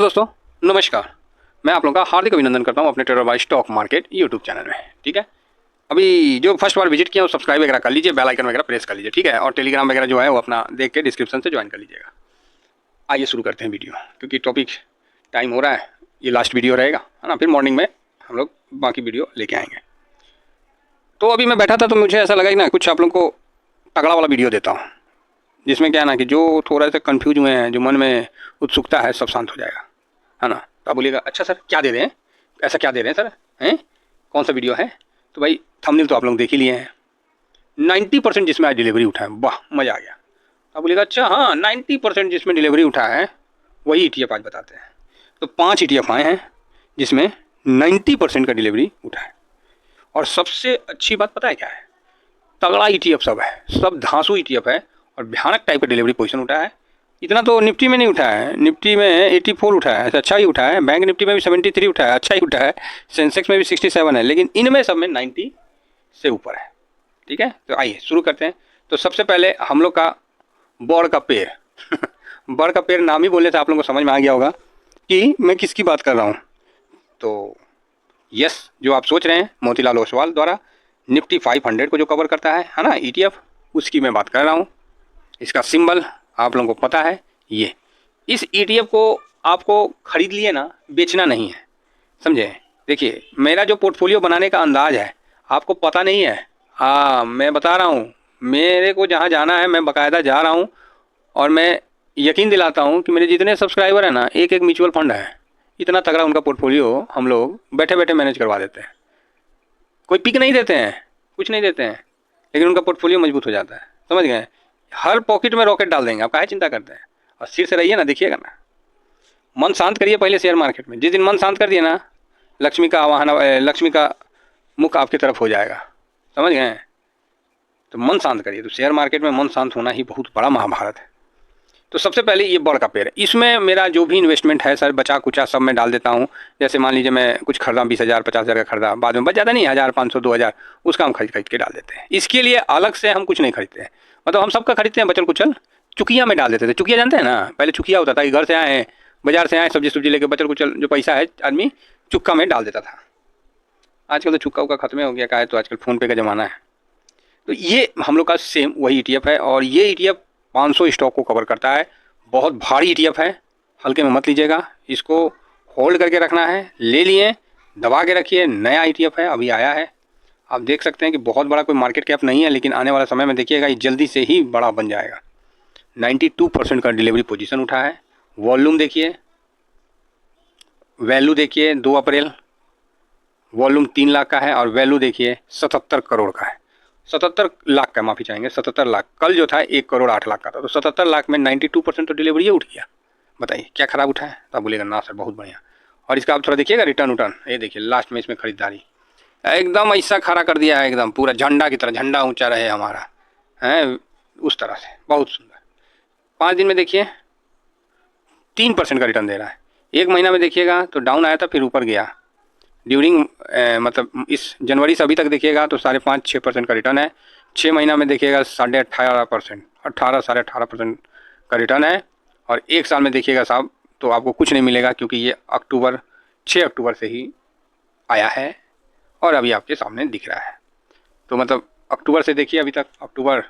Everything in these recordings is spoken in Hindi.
दोस्तों, नमस्कार। मैं आप लोगों का हार्दिक अभिनंदन करता हूं अपने trader by stock market YouTube channel में। ठीक है, अभी जो फर्स्ट बार विजिट किया वो सब्सक्राइब वगैरह कर लीजिए, बेल आइकन वगैरह प्रेस कर लीजिए। ठीक है, और टेलीग्राम वगैरह जो है वो अपना देख के डिस्क्रिप्शन से ज्वाइन कर लीजिएगा। आइए शुरू करते हैं वीडियो, क्योंकि टॉपिक टाइम हो रहा है, ये लास्ट वीडियो रहेगा, है ना। फिर मॉर्निंग में हम लोग बाकी वीडियो लेके आएंगे। तो अभी मैं बैठा था तो मुझे ऐसा लगा कि ना कुछ आप लोग को तगड़ा वाला वीडियो देता हूँ, जिसमें क्या है ना कि जो थोड़ा सा कन्फ्यूज हुए हैं, जो मन में उत्सुकता है, सब शांत हो जाएगा, है ना। तो आप बोलिएगा अच्छा सर क्या दे रहे हैं, ऐसा क्या दे रहे हैं सर, हैं कौन सा वीडियो है। तो भाई थंबनेल तो आप लोग देख ही लिए हैं, 90% जिसमें आज डिलीवरी उठा है, वाह मज़ा आ गया। आप बोलिएगा अच्छा हाँ 90% जिसमें डिलीवरी उठा है वही ETF आज बताते हैं। तो 5 ETF आए हैं जिसमें 90% का डिलीवरी उठा है। और सबसे अच्छी बात पता है क्या है, तगड़ा ETF सब है, सब धांसू ETF है और भयानक टाइप का डिलीवरी पोजीशन उठा है। इतना तो निफ्टी में नहीं उठा है, निफ्टी में 84 उठा है, अच्छा ही उठा है। बैंक निफ्टी में भी 73 उठा है, अच्छा ही उठा है। सेंसेक्स में भी 67 है, लेकिन इनमें सब में 90 से ऊपर है। ठीक है, तो आइए शुरू करते हैं। तो सबसे पहले हम लोग का बड़ का पेड़ बड़ का पेड़ नाम ही बोलने से आप लोगों को समझ में आ गया होगा कि मैं किसकी बात कर रहा हूँ। तो यस, जो आप सोच रहे हैं मोतीलाल ओसवाल द्वारा निफ्टी 500 को जो कवर करता है ना ETF, उसकी मैं बात कर रहा हूँ। इसका सिंबल आप लोगों को पता है। ये इस ETF को आपको खरीद लिए ना, बेचना नहीं है, समझे। देखिए मेरा जो पोर्टफोलियो बनाने का अंदाज है आपको पता नहीं है। हाँ मैं बता रहा हूँ, मेरे को जहाँ जाना है मैं बाकायदा जा रहा हूँ, और मैं यकीन दिलाता हूँ कि मेरे जितने सब्सक्राइबर हैं ना, एक एक म्यूचुअल फंड है, इतना तगड़ा उनका पोर्टफोलियो हम लोग बैठे बैठे मैनेज करवा देते हैं। कोई पिक नहीं देते हैं, कुछ नहीं देते हैं, लेकिन उनका पोर्टफोलियो मजबूत हो जाता है, समझ गए। हर पॉकेट में रॉकेट डाल देंगे, आप काहे चिंता करते हैं। और सिर से रहिए ना, देखिएगा ना, मन शांत करिए पहले शेयर मार्केट में। जिस दिन मन शांत कर दिए ना, लक्ष्मी का आवाहन, लक्ष्मी का मुख आपकी तरफ हो जाएगा, समझ गए। तो मन शांत करिए। तो शेयर मार्केट में मन शांत होना ही बहुत बड़ा महाभारत है। तो सबसे पहले ये बड़ का पेड़ है, इसमें मेरा जो भी इन्वेस्टमेंट है सर बचा कुचा सब मैं डाल देता हूँ। जैसे मान लीजिए मैं कुछ खरीदा 20,000 50,000 का खरीदा, बाद में बच जाता नहीं 1,000 500 2,000, उसका हम खरीद खरीद के डाल देते हैं। इसके लिए अलग से हम कुछ नहीं खरीदते हैं, मतलब हम सबका खरीदते हैं बचल कुचल। चुकिया में डाल देते थे, चुकिया जानते हैं ना, पहले चुकिया होता था कि घर से आए बाजार से आए सब्जी सब्जी लेके बचल कुचल जो पैसा है आदमी चुक्का में डाल देता था। आजकल तो चुक्का उक्का खत्म हो गया का है, तो आजकल फ़ोन पे का ज़माना है। तो ये हम लोग का सेम वही ETF है, और ये ETF 500 स्टॉक को कवर करता है। बहुत भारी ETF है, हल्के में मत लीजिएगा, इसको होल्ड करके रखना है। ले लिए, दबा के रखिए, नया ETF है, अभी आया है। आप देख सकते हैं कि बहुत बड़ा कोई मार्केट कैप नहीं है, लेकिन आने वाला समय में देखिएगा ये जल्दी से ही बड़ा बन जाएगा। 92% का डिलीवरी पोजीशन उठा है। वॉल्यूम देखिए, वैल्यू देखिए 2 अप्रैल वॉल्यूम 3 लाख का है, और वैल्यू देखिए 77 करोड़ का है। 77 लाख का, माफ़ी चाहेंगे 77 लाख। कल जो था 1 करोड़ 8 लाख का था, तो 77 लाख में 92% तो डिलीवरी ये उठ गया। बताइए क्या खराब उठा है। तो आप बोलिएगा ना सर बहुत बढ़िया। और इसका आप थोड़ा देखिएगा रिटर्न उटर्न, ये देखिए लास्ट में इसमें खरीदारी एकदम ऐसा खड़ा कर दिया है, एकदम पूरा झंडा की तरह, झंडा ऊंचा रहे हमारा है उस तरह से, बहुत सुंदर। 5 दिन में देखिए 3% का रिटर्न दे रहा है। 1 महीना में देखिएगा तो डाउन आया था, फिर ऊपर गया। ड्यूरिंग मतलब इस जनवरी से अभी तक देखिएगा तो 5.5-6% का रिटर्न है। 6 महीना में देखिएगा 18.5%, 18-18.5% का रिटर्न है। और 1 साल में देखिएगा साहब तो आपको कुछ नहीं मिलेगा, क्योंकि ये 6 अक्टूबर से ही आया है और अभी आपके सामने दिख रहा है। तो मतलब अक्टूबर से देखिए अभी तक, अक्टूबर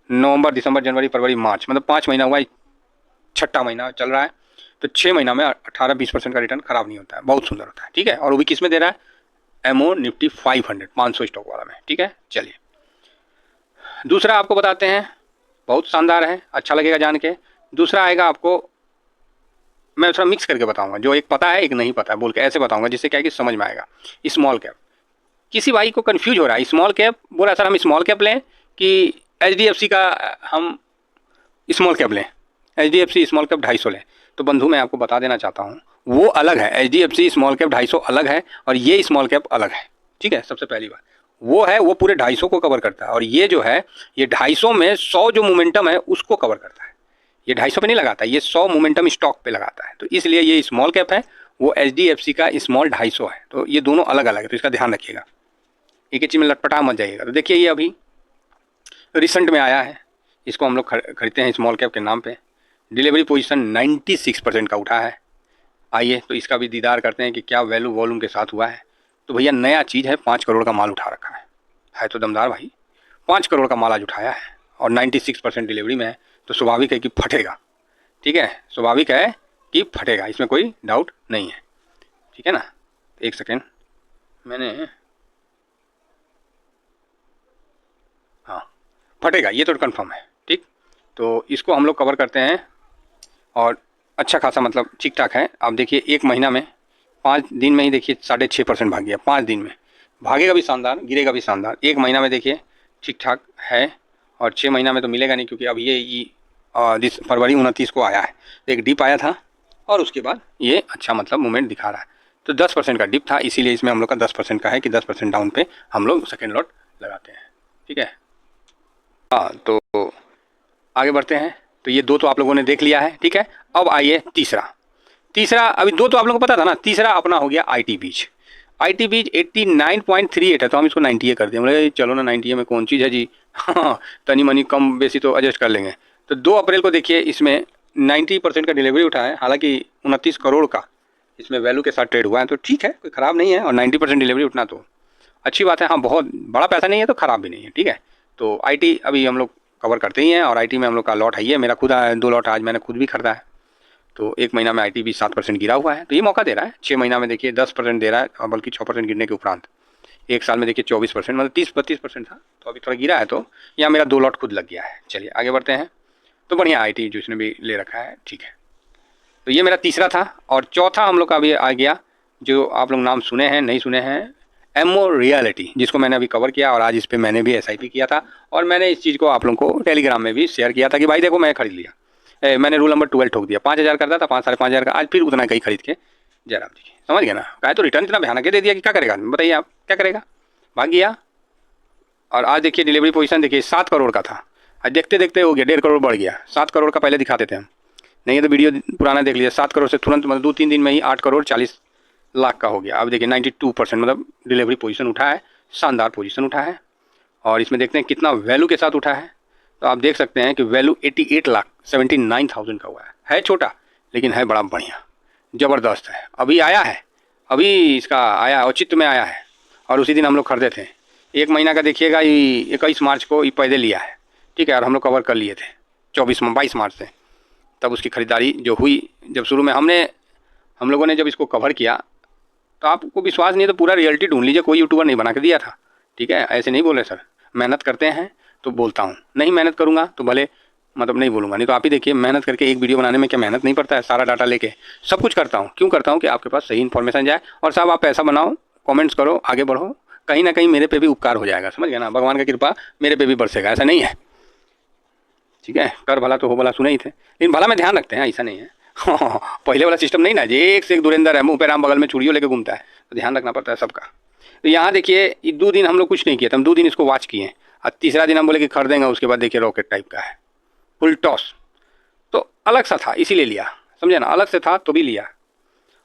नवंबर दिसंबर जनवरी फरवरी मार्च, मतलब 5 महीना हुआ, 6ठा महीना चल रहा है। तो 6 महीना में 18-20% का रिटर्न खराब नहीं होता है, बहुत सुंदर होता है। ठीक है, और वो भी किस में दे रहा है, एमओ निफ्टी 500 स्टॉक वाला में। ठीक है, चलिए दूसरा आपको बताते हैं, बहुत शानदार है, अच्छा लगेगा जान के। दूसरा आएगा आपको, मैं थोड़ा मिक्स करके बताऊंगा, जो एक पता है एक नहीं पता है बोल के ऐसे बताऊंगा, जिससे क्या है कि समझ में आएगा। स्मॉल कैप, किसी भाई को कन्फ्यूज हो रहा है, स्मॉल कैप बोला सर हम स्मॉल कैप लें कि HDFC का हम स्मॉल कैप लें, HDFC स्मॉल कैप 250 लें। तो बंधु मैं आपको बता देना चाहता हूँ वो अलग है, HDFC स्मॉल कैप 250 अलग है, और ये स्मॉल कैप अलग है। ठीक है, सबसे पहली बात वो है, वो पूरे 250 को कवर करता है, और ये जो है ये 250 में 100 जो मोमेंटम है उसको कवर करता है। ये 250 पे नहीं लगाता, ये 100 मोमेंटम स्टॉक पे लगाता है, तो इसलिए ये स्मॉल कैप है, वो HDFC का स्मॉल 250 है। तो ये दोनों अलग अलग है, तो इसका ध्यान रखिएगा, एक ही चीज़ में लटपटा मत जाइएगा। तो देखिए ये अभी रिसेंट में आया है, इसको हम लोग खरीदते हैं स्मॉल कैप के नाम पे। डिलीवरी पोजीशन 96% का उठा है, आइए तो इसका भी दीदार करते हैं कि क्या वैल्यू वॉल्यूम के साथ हुआ है। तो भैया नया चीज़ है, 5 करोड़ का माल उठा रखा है तो दमदार भाई। 5 करोड़ का माल आज उठाया है और 96% डिलीवरी में है, तो स्वाभाविक है कि फटेगा। ठीक है, स्वाभाविक है कि फटेगा, इसमें कोई डाउट नहीं है। ठीक है ना, एक सेकेंड, मैंने, हाँ फटेगा, ये तो कंफर्म है। ठीक, तो इसको हम लोग कवर करते हैं और अच्छा खासा मतलब ठीक ठाक है। आप देखिए 1 महीना में 5 दिन में ही देखिए 6.5% भाग गया। 5 दिन में भागेगा भी शानदार, गिरेगा भी शानदार। 1 महीना में देखिए ठीक ठाक है और 6 महीना में तो मिलेगा नहीं, क्योंकि अब ये फरवरी 29 को आया है, एक डिप आया था और उसके बाद ये अच्छा मतलब मूवमेंट दिखा रहा है। तो 10% का डिप था, इसीलिए इसमें हम लोग का 10% का है कि 10% डाउन पे हम लोग सेकेंड लॉट लगाते हैं। ठीक है, हाँ तो आगे बढ़ते हैं। तो ये 2 तो आप लोगों ने देख लिया है। ठीक है, अब आइए तीसरा अभी 2 तो आप लोगों को पता था ना, तीसरा अपना हो गया IT बीज। IT बीज 89.38 है, तो हम इसको 90 कर दें। बोले चलो ना 90 में कौन चीज़ है जी, हाँ तनी मनी कम बेसी तो एडजस्ट कर लेंगे। तो 2 अप्रैल को देखिए इसमें 90% का डिलीवरी उठा है, हालांकि 29 करोड़ का इसमें वैल्यू के साथ ट्रेड हुआ है, तो ठीक है, कोई ख़राब नहीं है। और 90% डिलीवरी उठना तो अच्छी बात है। हाँ बहुत बड़ा पैसा नहीं है तो ख़राब भी नहीं है। ठीक है, तो IT अभी हम लोग कवर करते ही हैं और IT में हम लोग का लॉट है ही है। मेरा खुद 2 लॉट आज मैंने खुद भी खरीदा है। तो 1 महीना में IT भी 7% गिरा हुआ है, तो ये मौका दे रहा है। 6 महीना में देखिए 10% दे रहा है, और बल्कि 6% गिरने के उपरांत 1 साल में देखिए 24%, मतलब 30-32% था, तो अभी थोड़ा गिरा है। तो यहाँ मेरा 2 लॉट खुद लग गया है। चलिए आगे बढ़ते हैं। तो बढ़िया IT जिसने भी ले रखा है, ठीक है। तो ये मेरा तीसरा था। और चौथा हम लोग का अभी आ गया, जो आप लोग नाम सुने हैं नहीं सुने हैं, एमओ रियलिटी, जिसको मैंने अभी कवर किया और आज इस पर मैंने भी SIP किया था। और मैंने इस चीज़ को आप लोगों को टेलीग्राम में भी शेयर किया था कि भाई देखो मैं खरीद लिया। मैंने रूल नंबर 12 ठोक दिया। 5,000 करता था, 5-5,500 का, आज फिर उतना कहीं खरीद के जयराम जी समझ गया ना। कहा तो रिटर्न इतना भयानक दे दिया कि क्या करेगा, बताइए आप क्या करेगा, भाग गया। और आज देखिए डिलीवरी पोजीशन देखिए 7 करोड़ का था, आज देखते देखते हो गया 1.5 करोड़ बढ़ गया। 7 करोड़ का पहले दिखाते थे हम, नहीं है तो वीडियो पुराना देख लीजिए। 7 करोड़ से तुरंत मतलब 2-3 दिन में ही 8 करोड़ 40 लाख का हो गया। अब देखिए 92% मतलब डिलीवरी पोजीशन उठा है, शानदार पोजीशन उठा है। और इसमें देखते हैं कितना वैल्यू के साथ उठा है। तो आप देख सकते हैं कि वैल्यू 88,79,000 का हुआ है छोटा लेकिन है बड़ा बढ़िया, ज़बरदस्त है। अभी आया है, अभी इसका आया औचित्य में आया है और उसी दिन हम लोग खरीदे थे। 1 महीना का देखिएगा, 21 मार्च को ये पैदे लिया है। ठीक है, और हम लोग कवर कर लिए थे 22 मार्च से। तब उसकी ख़रीदारी जो हुई, जब शुरू में हम लोगों ने जब इसको कवर किया, तो आपको विश्वास नहीं है तो पूरा रियलिटी ढूंढ लीजिए, कोई यूट्यूबर नहीं बना के दिया था। ठीक है, ऐसे नहीं बोले सर, मेहनत करते हैं तो बोलता हूँ, नहीं मेहनत करूँगा तो भले मतलब नहीं बोलूँगा। नहीं तो आप ही देखिए, मेहनत करके एक वीडियो बनाने में क्या मेहनत नहीं पड़ता है, सारा डाटा लेके सब कुछ करता हूँ। क्यों करता हूँ कि आपके पास सही इन्फॉर्मेशन जाए। और साहब आप पैसा बनाओ, कमेंट्स करो, आगे बढ़ो, कहीं ना कहीं मेरे पे भी उपकार हो जाएगा, समझ गया ना, भगवान का कृपा मेरे पे भी बरसेगा, ऐसा नहीं है। ठीक है, कर भला तो हो भला सुने ही थे, लेकिन भला में ध्यान रखते हैं, ऐसा नहीं है। पहले वाला सिस्टम नहीं ना, जे एक से एक दुरेंदर है, मुँह पे राम बगल में चूड़ियों लेके घूमता है, तो ध्यान रखना पड़ता है सबका। तो यहाँ देखिए ये 2 दिन हम लोग कुछ नहीं किए थे, हम 2 दिन इसको वॉच किए और तीसरा दिन हम बोले कि खरीदेंगे। उसके बाद देखिए रॉकेट टाइप का है, फुल टॉस। तो अलग सा था इसीलिए लिया, समझे ना, अलग से था तो भी लिया।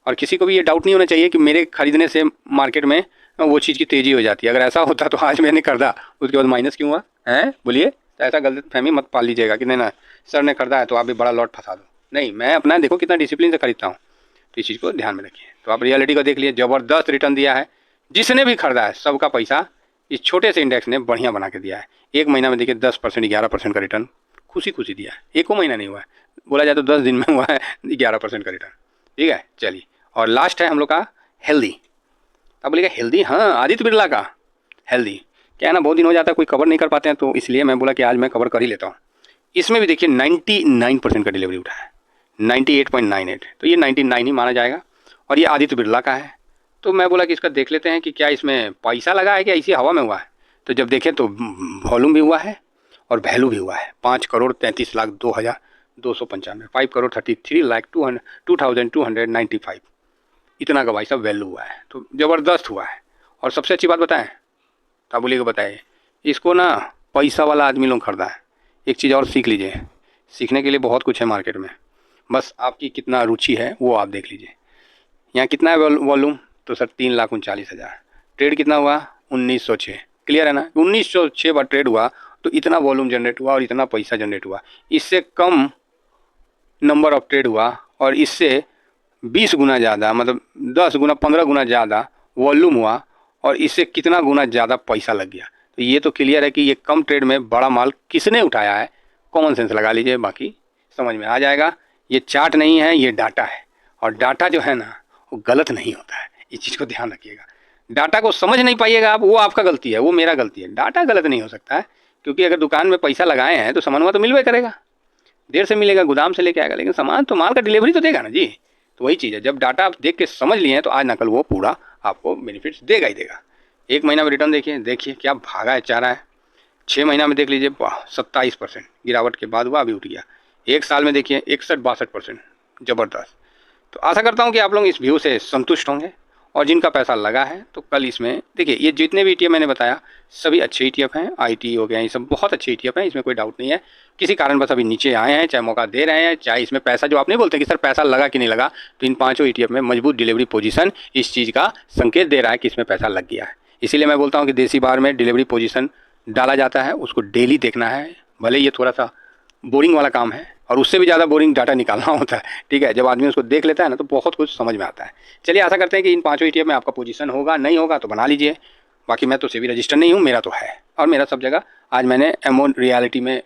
और किसी को भी ये डाउट नहीं होना चाहिए कि मेरे खरीदने से मार्केट में वो चीज़ की तेज़ी हो जाती है। अगर ऐसा होता तो आज मैंने खरीदा, उसके बाद माइनस क्यों हुआ है बोलिए। तो ऐसा गलत फहमी मत पाल लीजिएगा कि नहीं ना सर ने खरीदा है तो आप भी बड़ा लॉट फंसा दो। नहीं, मैं अपना देखो कितना डिसिप्लिन से खरीदता हूँ, तो इस चीज़ को ध्यान में रखिए। तो आप रियलिटी को देख लिए, ज़बरदस्त रिटर्न दिया है। जिसने भी खरीदा है सबका पैसा इस छोटे से इंडेक्स ने बढ़िया बना के दिया है। 1 महीना में देखिए 10% 11% का रिटर्न खुशी खुशी दिया है। 1 महीना नहीं हुआ है, बोला जाए तो 10 दिन में हुआ है 11% का रिटर्न। ठीक है, चलिए और लास्ट है हम लोग का हेल्दी। अब बोलेगा हेल्दी, हाँ आदित्य बिरला का हेल्दी। क्या है ना, बहुत दिन हो जाता है कोई कवर नहीं कर पाते हैं, तो इसलिए मैं बोला कि आज मैं कवर कर ही लेता हूँ। इसमें भी देखिए 99% का डिलीवरी उठा है, 98.98, तो ये 99 ही माना जाएगा। और ये आदित्य बिरला का है, तो मैं बोला कि इसका देख लेते हैं कि क्या इसमें पैसा लगा है कि ऐसी हवा में हुआ है। तो जब देखें तो वॉल्यूम भी हुआ है और वैल्यू भी हुआ है, 5,33,02,295, 5,33,02,295, इतना का भाई साहब वैल्यू हुआ है। तो ज़बरदस्त हुआ है। और सबसे अच्छी बात बताएं, तो आप बोलिएगा बताइए, इसको ना पैसा वाला आदमी लोग खरीदा है। एक चीज़ और सीख लीजिए, सीखने के लिए बहुत कुछ है मार्केट में, बस आपकी कितना रुचि है वो आप देख लीजिए। यहाँ कितना है वॉल्यूम, तो सर 3,39,000। ट्रेड कितना हुआ, 1906। क्लियर है ना, 1906 बार ट्रेड हुआ तो इतना वॉल्यूम जनरेट हुआ और इतना पैसा जनरेट हुआ। इससे कम नंबर ऑफ ट्रेड हुआ और इससे 20 गुना ज़्यादा, मतलब 10 गुना 15 गुना ज़्यादा वॉल्यूम हुआ और इससे कितना गुना ज़्यादा पैसा लग गया। तो ये तो क्लियर है कि ये कम ट्रेड में बड़ा माल किसने उठाया है। कॉमन सेंस लगा लीजिए, बाकी समझ में आ जाएगा। ये चार्ट नहीं है, ये डाटा है, और डाटा जो है ना वो गलत नहीं होता है, इस चीज़ को ध्यान रखिएगा। डाटा को समझ नहीं पाइएगा आप, वो आपका गलती है, वो मेरा गलती है। डाटा गलत नहीं हो सकता है, क्योंकि अगर दुकान में पैसा लगाए हैं तो सामान तो मिलवे करेगा, देर से मिलेगा, गोदाम से लेके आएगा, लेकिन सामान तो माल का डिलीवरी तो देगा ना जी। तो वही चीज़ है, जब डाटा आप देख के समझ लिए हैं तो आज ना कल वो पूरा आपको बेनिफिट्स देगा ही देगा। 1 महीना में रिटर्न देखिए क्या भागा है, चारा है। 6 महीना में देख लीजिए, 27% गिरावट के बाद हुआ, अभी उठ गया। 1 साल में देखिए 61-62%, ज़बरदस्त। तो आशा करता हूँ कि आप लोग इस व्यू से संतुष्ट होंगे, और जिनका पैसा लगा है तो कल इसमें देखिए, ये जितने भी ETF मैंने बताया सभी अच्छे ETF हैं। IT हो गया, ये सब बहुत अच्छे ETF हैं, इसमें कोई डाउट नहीं है। किसी कारण बस अभी नीचे आए हैं, चाहे मौका दे रहे हैं, चाहे इसमें पैसा, जो आप नहीं बोलते कि सर पैसा लगा कि नहीं लगा, तो इन 5 ETF में मजबूत डिलीवरी पोजीशन इस चीज़ का संकेत दे रहा है कि इसमें पैसा लग गया है। इसीलिए मैं बोलता हूँ कि देसी बार में डिलीवरी पोजीशन डाला जाता है, उसको डेली देखना है। भले ये थोड़ा सा बोरिंग वाला काम है, और उससे भी ज़्यादा बोरिंग डाटा निकालना होता है, ठीक है। जब आदमी उसको देख लेता है ना तो बहुत कुछ समझ में आता है। चलिए, आशा करते हैं कि इन 5 ETF में आपका पोजीशन होगा, नहीं होगा तो बना लीजिए। बाकी मैं तो सेबी रजिस्टर नहीं हूँ, मेरा तो है, और मेरा सब जगह आज मैंने एमओ रियलिटी में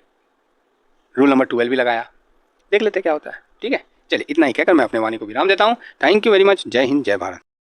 रूल नंबर 12 भी लगाया, देख लेते क्या होता है, ठीक है। चलिए, इतना ही कहकर मैं अपने वाणी को विराम देता हूँ। Thank you very much. जय हिंद, जय भारत।